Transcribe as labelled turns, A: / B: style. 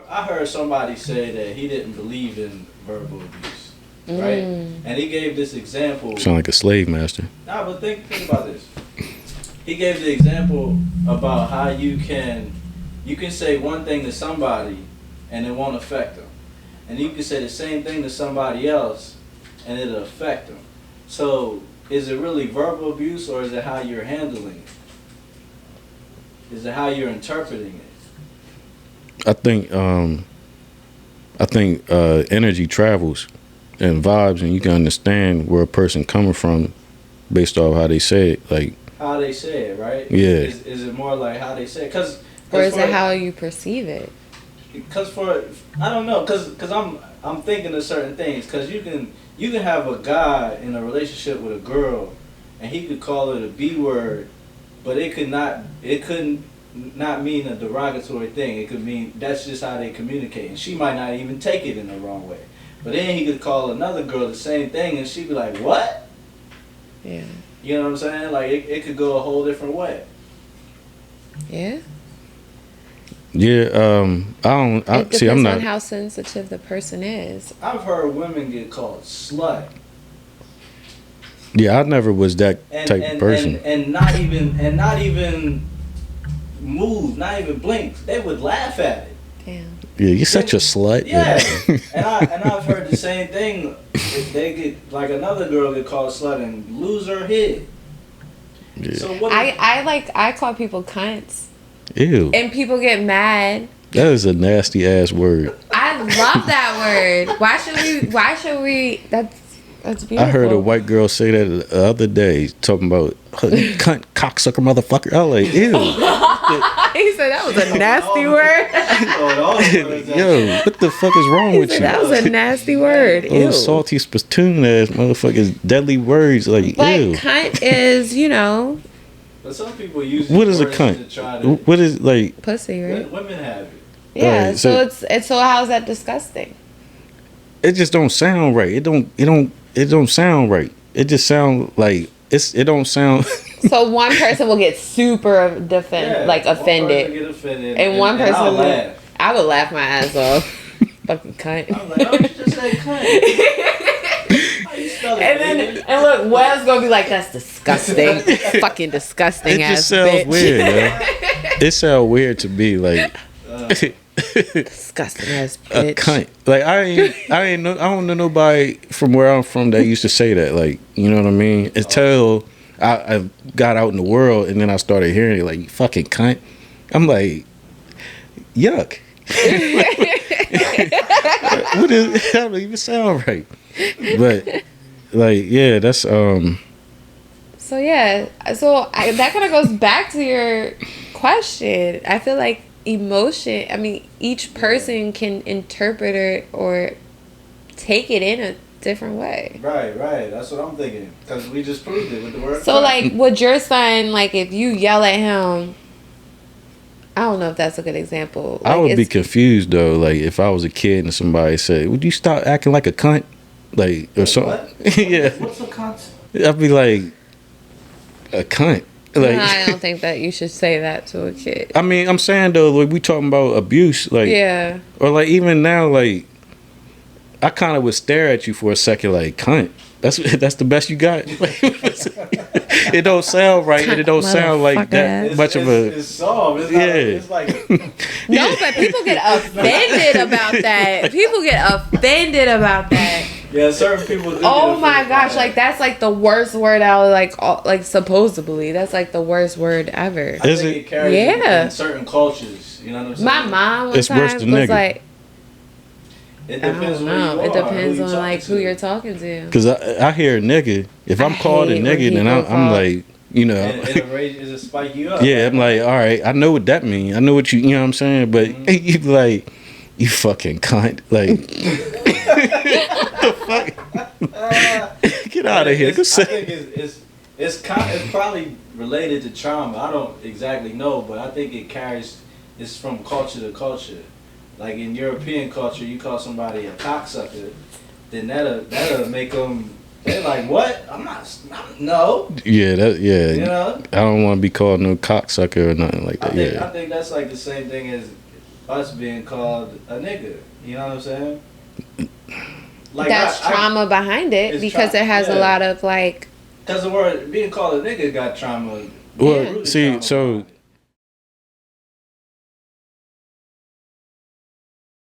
A: I heard somebody say that he didn't believe in verbal abuse, right? And he gave this example.
B: Sound like a slave master.
A: Nah, but think about this. He gave the example about how you can say one thing to somebody and it won't affect them, and you can say the same thing to somebody else and it'll affect them. So is it really verbal abuse, or is it how you're handling it? Is it how you're interpreting it?
B: I think energy travels and vibes, and you can understand where a person coming from based off how they say it. Like
A: How they say it, right?
B: Yeah.
A: Is it more like how they say it?
C: Or is it how you perceive it?
A: Because I don't know, because I'm thinking of certain things. Because you can have a guy in a relationship with a girl, and he could call it a B word, but it couldn't not mean a derogatory thing. It could mean that's just how they communicate, and she might not even take it in the wrong way. But then he could call another girl the same thing, and she'd be like, "What?"
C: Yeah.
A: You know what I'm saying? Like it could go a whole different way.
C: Yeah.
B: yeah, I
C: It
B: see. I'm
C: depends
B: not.
C: on how sensitive the person is.
A: I've heard women get called slut.
B: Yeah, I never was that
A: And,
B: type of person.
A: and not even move, not even blink. They would laugh at it.
C: Damn.
B: Yeah, you're such a slut.
A: Yeah, and I've heard the same thing. They get like another girl get called slut and lose her head.
B: Yeah.
A: So what?
C: I call people cunts,
B: Ew,
C: and people get mad.
B: that is a nasty ass word.
C: I love that word. Why should we? That's beautiful.
B: I heard a white girl say that the other day, talking about cunt, cocksucker, motherfucker. I was like, ew.
C: He said that was a nasty word.
B: Yo, what the fuck is wrong
C: He
B: with
C: said
B: you?
C: that was a nasty word. Ew.
B: Those salty spittoon ass motherfuckers, deadly words. Like,
C: But
B: ew.
C: cunt is,
A: But some people use
B: What is a
A: words
B: cunt?
A: to try to.
B: What is like?
C: pussy, right?
A: Women have it.
C: Yeah.
B: Right,
C: So
B: so-
C: it's so how's that disgusting?
B: It just don't sound right. It don't sound right. It just sound like it don't sound.
C: So one person will get super
A: One person
C: offended,
A: get offended,
C: and one person
A: I'll
C: will.
A: laugh.
C: I would laugh my ass off. Fucking cunt.
A: I'm like, oh, you just said cunt. How you spell it, baby?
C: And look, Wes gonna be like, that's disgusting. Fucking disgusting
B: It
C: ass
B: just sounds
C: bitch.
B: weird. Yo. It sounds weird to me. Like
C: Disgusting ass
B: a
C: bitch.
B: cunt. Like I don't know nobody from where I'm from that used to say that. Like, you know what I mean? Until I got out in the world and then I started hearing it, like, you fucking cunt. I'm like, yuck. What is that? Don't even sound right. But like, yeah, that's
C: So yeah, that kind of goes back to your question. I feel like emotion. I mean, each person can interpret it or take it in a different way.
A: Right. That's what I'm thinking. Because we just proved it with the word.
C: So
A: cunt.
C: like, would your son, like, if you yell at him? I don't know if that's a good example.
B: I
C: Like,
B: would be
C: it's-
B: confused though. Like if I was a kid and somebody said, "Would you stop acting like a cunt?" Like or something.
A: What?
B: Yeah,
A: What's a cunt?
B: I'd be like, a cunt. Like,
C: No, I don't think that you should say that to a kid.
B: I mean, I'm saying though, like we talking about abuse, like,
C: Yeah.
B: or like even now, like, I kind of would stare at you for a second, like, cunt. That's the best you got. It don't sound right, and it don't sound like that
C: Motherfucker.
B: much of a.
A: It's soft. It's
B: Yeah.
A: not, it's like.
C: No, but people get offended about that. People get offended about that.
A: Yeah, certain people do.
C: Oh
A: get
C: my
A: offended
C: gosh,
A: by
C: like
A: that.
C: that's like the worst word out of like supposedly. That's like the worst word ever.
A: I
B: Is
A: think
B: it?
A: it carries
C: Yeah.
A: in certain cultures. You know what I'm saying?
C: My mom one
B: It's worse
C: time
B: than
C: was
B: nigga.
C: like,
A: It
C: I
A: depends
C: don't
A: where you
C: know.
A: are.
C: It depends
A: who
C: on
A: you
C: like
A: talking
C: who
A: to.
C: you're talking to.
B: Because I hear a nigga. If I'm
C: I
B: called a
C: hate when
B: nigga, then
C: people
B: I'm
C: call-
B: like, you know.
A: And it'll spike you up.
B: Yeah, I'm like, all right, I know what that means. I know what you know what I'm saying? But you be like, you fucking cunt. Like, the fuck? Get out of here. Go
A: I
B: say.
A: think it's probably related to trauma. I don't exactly know, but I think it carries. It's from culture to culture. Like in European culture, you call somebody a cocksucker, then that'll make them. They're like, what? No.
B: Yeah,
A: You know.
B: I don't want to be called no cocksucker or nothing like that.
A: I
B: Yeah.
A: think that's like the same thing as us being called a nigga. You know what I'm saying? Like
C: That's trauma behind it
A: it's
C: because it has a
A: yeah.
C: lot of like.
A: Because the word being called a nigga got trauma.
B: Well,
A: really
B: see,
A: trauma
B: so
A: behind it.